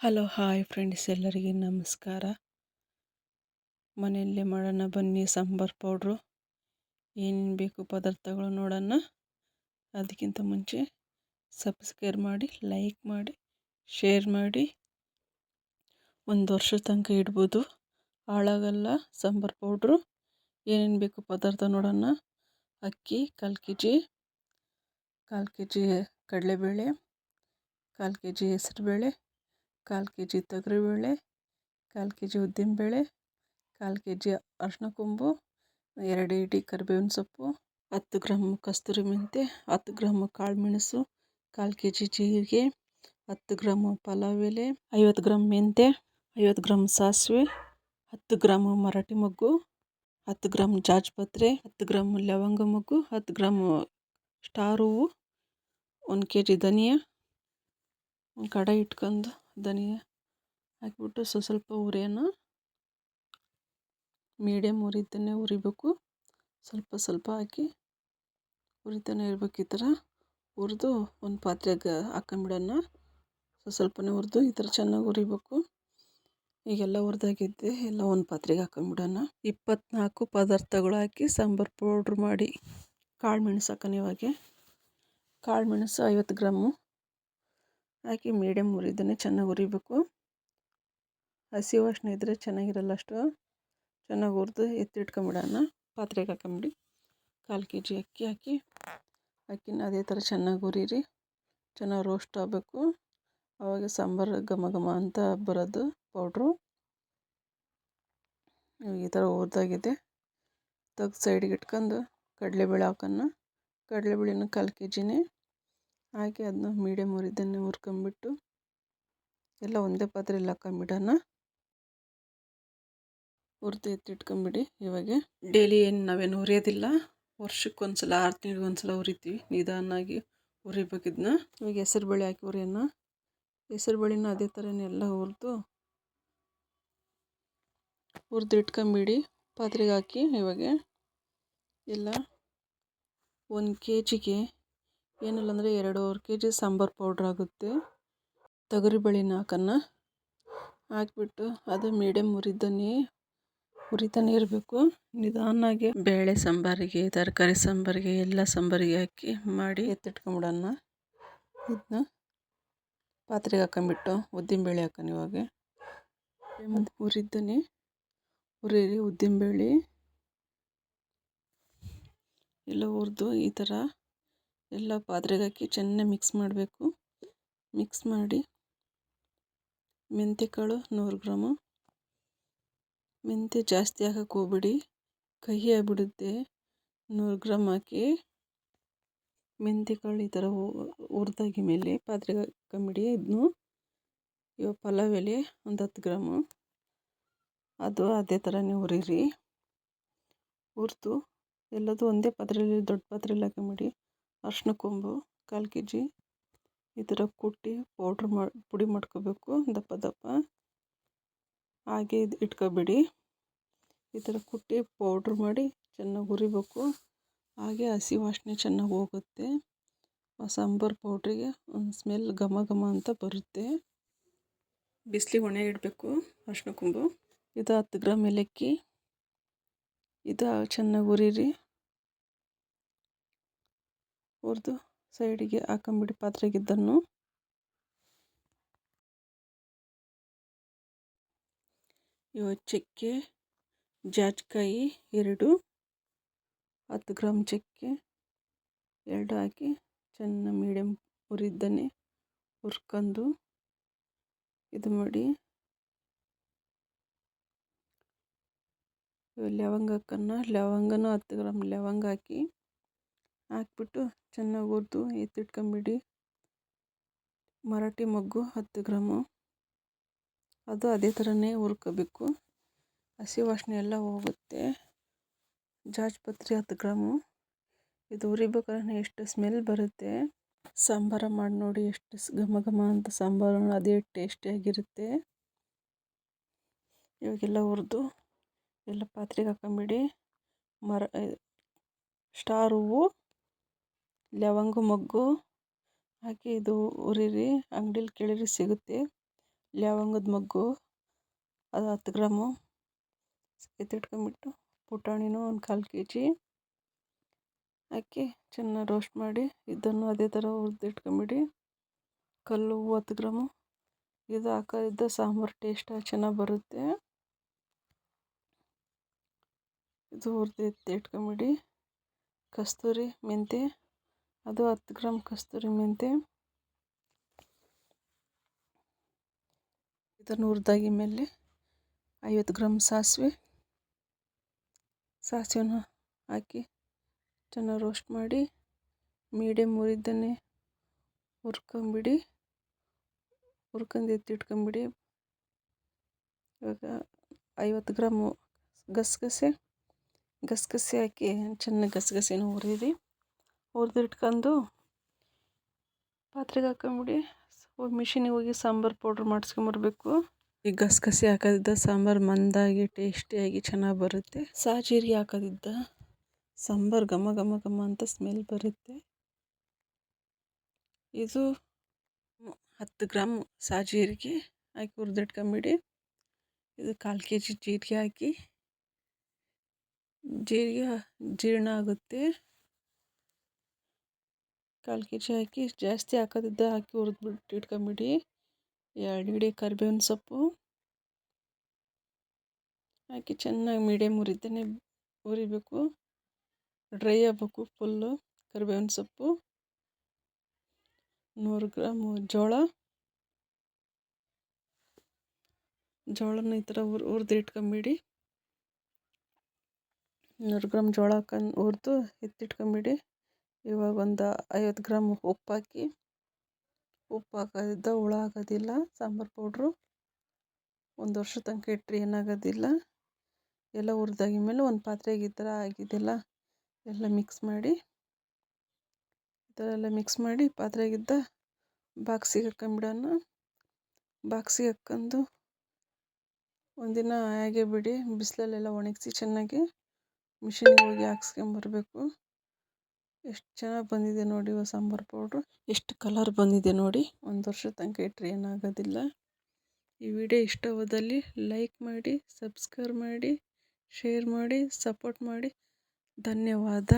Hello hi friends, ಎಲ್ಲರಿಗೆ ನಮಸ್ಕಾರ. ಮನೆಯಲ್ಲೇ ಮಾಡೋಣ ಬನ್ನಿ ಸಾಂಬಾರು ಪೌಡ್ರು. ಏನೇನು ಬೇಕು ಪದಾರ್ಥಗಳು ನೋಡೋಣ. ಅದಕ್ಕಿಂತ ಮುಂಚೆ ಸಬ್ಸ್ಕ್ರೈಬ್ ಮಾಡಿ, ಲೈಕ್ ಮಾಡಿ, ಶೇರ್ ಮಾಡಿ. ಒಂದು ವರ್ಷದ ತನಕ ಇಡ್ಬೋದು, ಹಾಳಾಗಲ್ಲ. ಸಾಂಬಾರು ಪೌಡ್ರು ಏನೇನು ಬೇಕು ಪದಾರ್ಥ ನೋಡೋಣ. ಅಕ್ಕಿ 1/4 kg, 1/4 kg ಕಡಲೆಬೇಳೆ, 1/4 kg ಹೆಸರುಬೇಳೆ, 1/4 kg ತೊಗರಿಬೇಳೆ, 1/4 kg ಉದ್ದಿನಬೇಳೆ, 1/4 kg ಅರಿಶಿನ ಕೊಂಬು, 2 ಇಡಿ ಕರಿಬೇವಿನ ಸೊಪ್ಪು, 10 ಗ್ರಾಮ್ ಕಸ್ತೂರಿ ಮೆಂತೆ, 10 ಗ್ರಾಮ್ ಕಾಳು ಮೆಣಸು, 1/4 kg ಜೀರಿಗೆ, 10 ಗ್ರಾಮ್ ಪಲಾವ್ ಎಲೆ, 50 ಗ್ರಾಮ್ ಮೆಂತೆ, 50 ಗ್ರಾಮ್ ಸಾಸಿವೆ, 10 ಗ್ರಾಮ್ ಮರಾಠಿ ಮೊಗ್ಗು, 10 ಗ್ರಾಮ್ ಜಾಜಿಪತ್ರೆ, 10 ಗ್ರಾಮ್ ಲವಂಗ ಮೊಗ್ಗು, 10 ಗ್ರಾಮ್ ಸ್ಟಾರ್ ಹೂವು, 1 kg ಧನಿಯಾ. ಒಂದು ಕಡಾಯಿ ಇಟ್ಕೊಂಡು ಧನಿಯಾ ಹಾಕಿಬಿಟ್ಟು ಸ್ವಲ್ಪ ಉರಿಯೋಣ. ಮೀಡಿಯಮ್ ಉರಿತಾನೆ ಉರಿಬೇಕು. ಸ್ವಲ್ಪ ಹಾಕಿ ಉರಿತಾನೆ ಇರಬೇಕು. ಈ ಥರ ಹುರಿದು ಒಂದು ಪಾತ್ರೆಗೆ ಹಾಕೊಂಬಿಡೋಣ. ಸ್ವಲ್ಪನೇ ಹುರಿದು ಈ ಥರ ಚೆನ್ನಾಗಿ ಉರಿಬೇಕು. ಈಗೆಲ್ಲ ಹುರಿದಾಗಿದ್ದೆ ಎಲ್ಲ ಒಂದು ಪಾತ್ರೆಗೆ ಹಾಕೊಂಬಿಡೋಣ. 24 ಪದಾರ್ಥಗಳು ಹಾಕಿ ಸಾಂಬಾರು ಪೌಡ್ರ್ ಮಾಡಿ. ಕಾಳು ಮೆಣಸು ಹಾಕೋಣ. ಇವಾಗ ಕಾಳು ಮೆಣಸು 50 ಗ್ರಾಮು ಹಾಕಿ ಮೀಡಿಯಮ್ ಉರಿದಾನೆ ಚೆನ್ನಾಗಿ ಉರಿಬೇಕು. ಹಸಿ ವಾಸನೆ ಇದ್ದರೆ ಚೆನ್ನಾಗಿರಲ್ಲ. ಅಷ್ಟು ಚೆನ್ನಾಗಿ ಹುರಿದು ಎತ್ತಿಟ್ಕೊಂಬಿಡೋಣ. ಪಾತ್ರೆಗೆ ಹಾಕೊಂಬಿಡಿ. 1/4 kg ಅಕ್ಕಿ ಹಾಕಿ ಅಕ್ಕಿನ ಅದೇ ಥರ ಚೆನ್ನಾಗಿ ಹುರಿರಿ. ಚೆನ್ನಾಗಿ ರೋಸ್ಟ್ ಆಗಬೇಕು. ಆವಾಗ ಸಾಂಬಾರು ಘಮ ಘಮ ಅಂತ ಬರೋದು ಪೌಡ್ರು. ಈ ಥರ ಹುರಿದಾಗಿದೆ. ತೆಗ್ದು ಸೈಡಿಗೆ ಇಟ್ಕೊಂಡು ಕಡಲೆಬೇಳೆ ಹಾಕೋಣ. ಕಡಲೆಬೇಳೆನ 1/4 kgನೇ ಹಾಕಿ ಅದನ್ನ ಮೀಡಿಯಮ್ ಉರಿದನ್ನೇ ಹುರ್ಕೊಂಬಿಟ್ಟು ಎಲ್ಲ ಒಂದೇ ಪಾತ್ರೆಯಲ್ಲಿ ಹಾಕೊಂಬಿಡೋಣ. ಹುರಿದು ಎತ್ತಿಟ್ಕೊಂಬಿಡಿ. ಇವಾಗ ಡೈಲಿ ನಾವೇನು ಹುರಿಯೋದಿಲ್ಲ. ವರ್ಷಕ್ಕೊಂದ್ಸಲ 6 ತಿಂಗಳಿಗೊಂದ್ಸಲ ಹುರಿತೀವಿ. ನಿಧಾನಾಗಿ ಹುರಿಬೇಕಿದ್ನ. ಇವಾಗ ಹೆಸರುಬೇಳೆ ಹಾಕಿ ಹುರಿಯೋಣ. ಹೆಸರುಬೇಳೆನ ಅದೇ ಥರನೇ ಎಲ್ಲ ಹುರಿದು ಇಟ್ಕೊಂಬಿಡಿ. ಪಾತ್ರೆಗೆ ಹಾಕಿ ಇವಾಗ ಎಲ್ಲ 1 kgಗೆ ಏನಿಲ್ಲ ಅಂದರೆ 2.5 kg ಸಾಂಬಾರು ಪೌಡ್ರ್ ಆಗುತ್ತೆ. ತೊಗರಿಬೇಳೆನ ಹಾಕೋಣ. ಹಾಕಿಬಿಟ್ಟು ಅದು ಮೀಡಿಯಮ್ ಹುರಿತಾನೆ ಇರಬೇಕು. ನಿಧಾನಾಗಿ ಬೇಳೆ ಸಾಂಬಾರಿಗೆ, ತರಕಾರಿ ಸಾಂಬಾರಿಗೆ, ಎಲ್ಲ ಸಾಂಬಾರಿಗೆ ಹಾಕಿ ಮಾಡಿ ಎತ್ತಿಟ್ಕೊಂಬಿಡೋಣ. ಇದನ್ನ ಪಾತ್ರೆಗೆ ಹಾಕೊಂಬಿಟ್ಟು ಉದ್ದಿನಬೇಳೆ ಹಾಕೋಣ. ಇವಾಗ ಹುರಿರಿ. ಉದ್ದಿನಬೇಳೆ ಎಲ್ಲ ಹುರಿದು ಈ ಥರ ಎಲ್ಲ ಪಾತ್ರೆಗೆ ಹಾಕಿ ಚೆನ್ನಾಗಿ ಮಿಕ್ಸ್ ಮಾಡಬೇಕು. ಮಿಕ್ಸ್ ಮಾಡಿ ಮೆಂತ್ಯಕಾಳು 100 ಗ್ರಾಮು. ಮೆಂತ್ಯ ಜಾಸ್ತಿ ಹಾಕಕ್ಕೆ ಹೋಗ್ಬಿಡಿ, ಕಹಿ ಆಗಿಬಿಡುತ್ತೆ. 100 ಗ್ರಾಮ್ ಹಾಕಿ ಮೆಂತ್ಯಕಾಳು ಈ ಥರ ಹುರಿದಾಗಿ ಮೇಲೆ ಪಾತ್ರೆಗೆ ಹಾಕೊಂಬಿಡಿ. ಇದನ್ನು ಇವಾಗ ಪಲಾವ್ ಎಲೆ ಒಂದು 10 ಗ್ರಾಮು, ಅದು ಅದೇ ಥರನೇ ಹುರಿರಿ. ಹುರಿದು ಎಲ್ಲದು ಒಂದೇ ಪಾತ್ರೆಯಲ್ಲಿ, ದೊಡ್ಡ ಪಾತ್ರೆಯಲ್ಲಿ ಹಾಕೊಂಬಿಡಿ. ಅರಿಶಿನ ಕೊಂಬು 1/4 kg ಈ ಥರ ಕುಟ್ಟಿ ಪುಡಿ ಮಾಡ್ಕೋಬೇಕು ದಪ್ಪ ದಪ್ಪ. ಹಾಗೆ ಇಟ್ಕೊಬಿಡಿ. ಈ ಥರ ಕುಟ್ಟಿ ಪೌಡ್ರ್ ಮಾಡಿ ಚೆನ್ನಾಗಿ ಹುರಿಬೇಕು. ಹಾಗೆ ಹಸಿ ವಾಸನೆ ಚೆನ್ನಾಗಿ ಹೋಗುತ್ತೆ. ಆ ಸಾಂಬಾರು ಪೌಡ್ರಿಗೆ ಒಂದು ಸ್ಮೆಲ್ ಘಮ ಘಮ ಅಂತ ಬರುತ್ತೆ. ಬಿಸಿಲಿಗೆ ಒಣ ಇಡಬೇಕು. ಅರಿಶಿನ ಕೊಂಬು ಇದು 10 ಗ್ರಾಮ್ ಏಲಕ್ಕಿ. ಇದು ಚೆನ್ನಾಗಿ ಹುರಿರಿ. ಹುರಿದು ಸೈಡಿಗೆ ಹಾಕೊಂಬಿಡಿ ಪಾತ್ರೆಗಿದ್ದನ್ನು. ಇವಾಗ ಚಕ್ಕೆ, ಜಾಜಿಕಾಯಿ 2, 10 ಗ್ರಾಮ್ ಚಕ್ಕೆ 2 ಹಾಕಿ ಚೆನ್ನಾಗಿ ಮೀಡಿಯಮ್ ಹುರಿದನ್ನೇ ಹುರ್ಕೊಂಡು ಇದು ಮಾಡಿ. ಲವಂಗ ಹಾಕೋಣ. ಲವಂಗನೂ 10 ಗ್ರಾಮ್ ಲವಂಗ ಹಾಕಿಬಿಟ್ಟು ಚೆನ್ನಾಗಿ ಹುರಿದು ಎತ್ತಿಟ್ಕೊಂಬಿಡಿ. ಮರಾಠಿ ಮೊಗ್ಗು 10 ಗ್ರಾಮು, ಅದು ಅದೇ ಥರನೇ ಹುರ್ಕೋಬೇಕು. ಹಸಿ ವಾಸನೆ ಎಲ್ಲ ಹೋಗುತ್ತೆ. ಜಾಜಿಪತ್ರೆ 10 ಗ್ರಾಮು. ಇದು ಹುರಿಬೇಕಾದ್ರೆ ಎಷ್ಟು ಸ್ಮೆಲ್ ಬರುತ್ತೆ. ಸಾಂಬಾರು ಮಾಡಿ ನೋಡಿ, ಎಷ್ಟು ಘಮ ಘಮ ಅಂತ ಸಾಂಬಾರು, ಅದೇ ಟೇಸ್ಟಿಯಾಗಿರುತ್ತೆ. ಇವಾಗೆಲ್ಲ ಹುರಿದು ಎಲ್ಲ ಪಾತ್ರೆಗೆ ಹಾಕೊಂಬಿಡಿ. ಸ್ಟಾರ್ ಹೂವು, ಲವಂಗ ಮೊಗ್ಗು ಹಾಕಿ ಇದು ಹುರಿರಿ. ಅಂಗಡಿಲಿ ಕೇಳಿದ್ರೆ ಸಿಗುತ್ತೆ. ಲವಂಗದ ಮೊಗ್ಗು ಅದು 10 ಗ್ರಾಮು ಎತ್ತಿಟ್ಕೊಂಬಿಟ್ಟು, ಪುಟಾಣಿನೂ ಒಂದು 1/4 kg ಹಾಕಿ ಚೆನ್ನಾಗಿ ರೋಸ್ಟ್ ಮಾಡಿ ಇದನ್ನು ಅದೇ ಥರ ಹುರಿದಿಟ್ಕೊಂಬಿಡಿ. ಕಲ್ಲು 10 ಗ್ರಾಮು, ಇದು ಹಾಕೋದ್ರಿಂದ ಸಾಂಬಾರು ಟೇಸ್ಟ್ ಚೆನ್ನಾಗಿ ಬರುತ್ತೆ. ಇದು ಹುರಿದು ಎತ್ತಿಟ್ಕೊಂಬಿಡಿ. ಕಸ್ತೂರಿ ಮೆಂತ್ಯ, ಅದು 10 ಗ್ರಾಮ್ ಕಸ್ತೂರಿ ಮೆಂತ್ಯ. ಇದನ್ನು ಹುರಿದಾಗಿ ಮೇಲೆ 50 ಗ್ರಾಮ್ ಸಾಸಿವೆನ ಹಾಕಿ ಚೆನ್ನಾಗಿ ರೋಸ್ಟ್ ಮಾಡಿ ಮೀಡಿಯಮ್ ಉರಿದನ್ನೇ ಹುರ್ಕೊಂಬಿಡಿ. ಹುರ್ಕೊಂಡು ಎತ್ತಿಟ್ಕೊಂಬಿಡಿ. ಇವಾಗ 50 ಗ್ರಾಮು ಗಸಗಸೆ ಹಾಕಿ ಚೆನ್ನಾಗಿ ಗಸಗಸೆನ ಹುರಿದಿಟ್ಕೊಂಡು ಪಾತ್ರೆಗೆ ಹಾಕೊಂಬಿಡಿ. ಮಿಷಿನಿಗೆ ಹೋಗಿ ಸಾಂಬಾರು ಪೌಡ್ರ್ ಮಾಡಿಸ್ಕೊಂಬರ್ಬೇಕು. ಈ ಗಸಗಸೆ ಹಾಕೋದಿದ್ದ ಸಾಂಬಾರು ಮಂದಾಗಿ ಟೇಸ್ಟಿಯಾಗಿ ಚೆನ್ನಾಗಿ ಬರುತ್ತೆ. ಸಾಜೀರಿಗೆ ಹಾಕೋದಿದ್ದ ಸಾಂಬಾರು ಘಮ ಘಮ ಘಮ ಅಂತ ಸ್ಮೆಲ್ ಬರುತ್ತೆ. ಇದು 10 ಗ್ರಾಮ್ ಸಾಜೀರಿಗೆ ಹಾಕಿ ಹುರಿದಿಟ್ಕೊಂಬಿಡಿ. ಇದು 1/4 kg ಜೀರಿಗೆ ಹಾಕಿ, ಜೀರಿಗೆ ಜೀರ್ಣ ಆಗುತ್ತೆ. 1/4 kg ಹಾಕಿ, ಜಾಸ್ತಿ ಹಾಕೋದಿದ್ದ ಹಾಕಿ ಹುರಿದ್ಬಿಟ್ಟು ಇಟ್ಕೊಂಬಿಡಿ. 2 ಹಿಡಿ ಕರಿಬೇವಿನ ಸೊಪ್ಪು ಹಾಕಿ ಚೆನ್ನಾಗಿ ಮೀಡಿಯಮ್ ಉರಿದನ್ನೇ ಹುರಿಬೇಕು. ಡ್ರೈ ಆಗಬೇಕು ಫುಲ್ಲು. ಕರಿಬೇವಿನ ಸೊಪ್ಪು, 100 ಗ್ರಾಮು ಜೋಳನ ಈ ಥರ ಹುರಿದಿಟ್ಕೊಂಬಿಡಿ. 100 ಗ್ರಾಮ್ ಜೋಳ ಹಾಕೊಂಡು ಹುರಿದು ಎತ್ತಿಟ್ಕೊಂಬಿಡಿ. ಇವಾಗ ಒಂದು 50 ಗ್ರಾಮ್ ಉಪ್ಪು ಹಾಕಿ, ಉಪ್ಪು ಹಾಕೋದ್ರಿಂದ ಹುಳ ಆಗೋದಿಲ್ಲ. ಸಾಂಬಾರು ಪೌಡ್ರು 1 ವರ್ಷ ತನಕ ಇಟ್ಟರೆ ಏನಾಗೋದಿಲ್ಲ. ಎಲ್ಲ ಹುರಿದಾಗಿದ್ಮೇಲೆ ಒಂದು ಪಾತ್ರೆಗೆ ಈ ಥರ ಆಗಿದೆಲ್ಲ ಎಲ್ಲ ಮಿಕ್ಸ್ ಮಾಡಿ, ಈ ಥರ ಎಲ್ಲ ಮಿಕ್ಸ್ ಮಾಡಿ ಪಾತ್ರೆಗಿದ್ದ ಬಾಕ್ಸಿಗೆ ಹಾಕೊಂಬಿಡೋಣ. ಬಾಕ್ಸಿಗೆ ಹಾಕ್ಕೊಂಡು ಒಂದಿನ ಹಾಗೆ ಬಿಡಿ, ಬಿಸಿಲಲ್ಲೆಲ್ಲ ಒಣಗಿಸಿ ಚೆನ್ನಾಗಿ. ಮಿಷಿನಿಗೆ ಹೋಗಿ ಹಾಕ್ಸ್ಕೊಂಬರ್ಬೇಕು. ಎಷ್ಟು ಚೆನ್ನಾಗಿ ಬಂದಿದೆ ನೋಡಿ ಸಾಂಬಾರು ಪೌಡ್ರು, ಎಷ್ಟು ಕಲರ್ ಬಂದಿದೆ ನೋಡಿ. 1 ವರ್ಷ ತನಕ ಇಟ್ಟರೆ ಏನಾಗೋದಿಲ್ಲ. ಈ ವಿಡಿಯೋ ಇಷ್ಟವಾದಲ್ಲಿ ಲೈಕ್ ಮಾಡಿ, ಸಬ್ಸ್ಕ್ರೈಬ್ ಮಾಡಿ, ಶೇರ್ ಮಾಡಿ, ಸಪೋರ್ಟ್ ಮಾಡಿ. ಧನ್ಯವಾದ.